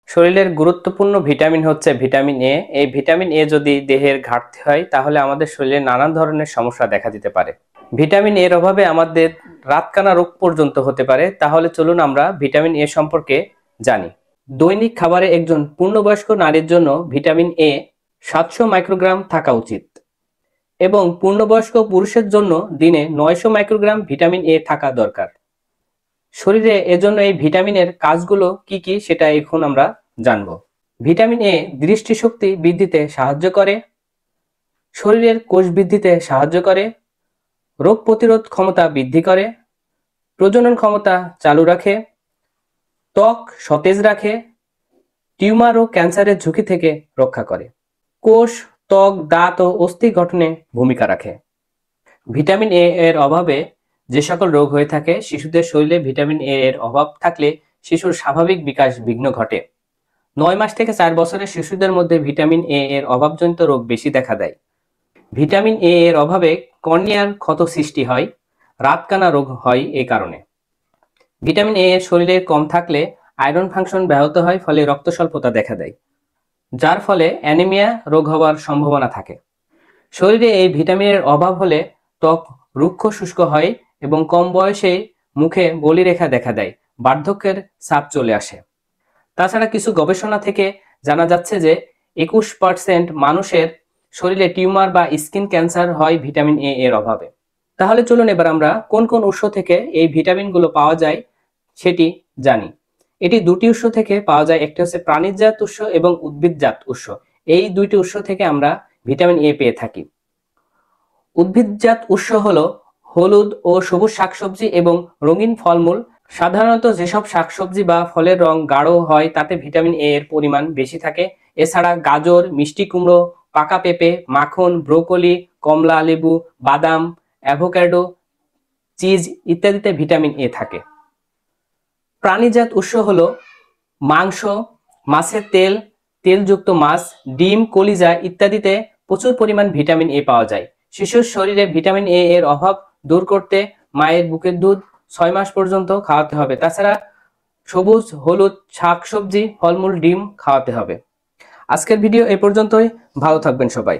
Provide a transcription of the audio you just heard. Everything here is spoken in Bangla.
শরীরের গুরুত্বপূর্ণ ভিটামিন হচ্ছে ভিটামিন এ। এই ভিটামিন এ যদি দেহের ঘাটতি হয় তাহলে আমাদের শরীরে নানান ধরনের সমস্যা দেখা দিতে পারে। ভিটামিন এর অভাবে আমাদের রাতকানা রোগ পর্যন্ত হতে পারে। তাহলে চলুন আমরা ভিটামিন এ সম্পর্কে জানি। দৈনিক খাবারে একজন পূর্ণবয়স্ক নারীর জন্য ভিটামিন এ 700 মাইক্রোগ্রাম থাকা উচিত এবং পূর্ণবয়স্ক পুরুষের জন্য দিনে 900 মাইক্রোগ্রাম ভিটামিন এ থাকা দরকার। শরীরে এজন্য এই ভিটামিনের কাজগুলো কি কি সেটা এখন আমরা জানব। ভিটামিন এ দৃষ্টিশক্তি বৃদ্ধিতে সাহায্য করে, শরীরের কোষ বৃদ্ধিতে সাহায্য করে, রোগ প্রতিরোধ ক্ষমতা বৃদ্ধি করে, প্রজনন ক্ষমতা চালু রাখে, ত্বক সতেজ রাখে, টিউমার ও ক্যান্সারের ঝুঁকি থেকে রক্ষা করে, কোষ, ত্বক, দাঁত ও অস্থি গঠনে ভূমিকা রাখে। ভিটামিন এ এর অভাবে যে সকল রোগ হয়ে থাকে, শিশুদের শরীরে ভিটামিন এ এর অভাব থাকলে শিশুর স্বাভাবিক বিকাশ বিঘ্ন ঘটে। 9 মাস থেকে 4 বছরের শিশুদের মধ্যে ভিটামিন এ এর অভাবজনিত রোগ বেশি দেখা দেয়। ভিটামিন এ এর অভাবে কর্নিয়ার ক্ষত সৃষ্টি হয়, রাতকানা রোগ হয় এই কারণে। ভিটামিন এ এর শরীরে কম থাকলে আয়রন ফাংশন ব্যাহত হয়, ফলে রক্ত স্বল্পতা দেখা দেয়, যার ফলে অ্যানিমিয়া রোগ হওয়ার সম্ভাবনা থাকে। শরীরে এই ভিটামিনের অভাব হলে ত্বক রুক্ষ শুষ্ক হয় এবং কম বয়সে মুখে বলিরেখা দেখা দেয়, বার্ধক্যের ছাপ চলে আসে। তাছাড়া কিছু গবেষণা থেকে জানা যাচ্ছে যে 21% মানুষের শরীরে টিউমার বা স্কিন ক্যান্সার হয় ভিটামিন এ এর অভাবে। তাহলে চলুন এবার আমরা কোন কোন উৎস থেকে এই ভিটামিনগুলো পাওয়া যায় সেটি জানি। এটি দুটি উৎস থেকে পাওয়া যায়, একটি হচ্ছে প্রাণীজাত উৎস এবং উদ্ভিদজাত উৎস। এই দুইটি উৎস থেকে আমরা ভিটামিন এ পেয়ে থাকি। উদ্ভিদজাত উৎস হলো হলুদ ও সবুজ শাকসবজি এবং রঙিন ফলমূল। সাধারণত যেসব শাকসবজি বা ফলের রং গাঢ় হয় তাতে ভিটামিন এ এর পরিমাণ বেশি থাকে। এছাড়া গাজর, মিষ্টি কুমড়ো, পাকা পেঁপে, মাখন, ব্রোকলি, কমলা লেবু, বাদাম, অ্যাভোকাডো, চিজ ইত্যাদিতে ভিটামিন এ থাকে। প্রাণীজাত উৎস হলো মাংস, মাছের তেল, তেলযুক্ত মাছ, ডিম, কলিজা ইত্যাদিতে প্রচুর পরিমাণ ভিটামিন এ পাওয়া যায়। শিশুর শরীরে ভিটামিন এ এর অভাব দূর করতে মায়ের বুকের দুধ 6 মাস পর্যন্ত খাওয়াতে হবে। তাছাড়া সবুজ হলুদ শাকসবজি, ফলমূল, ডিম খাওয়াতে হবে। আজকের ভিডিও এ পর্যন্তই। ভালো থাকবেন সবাই।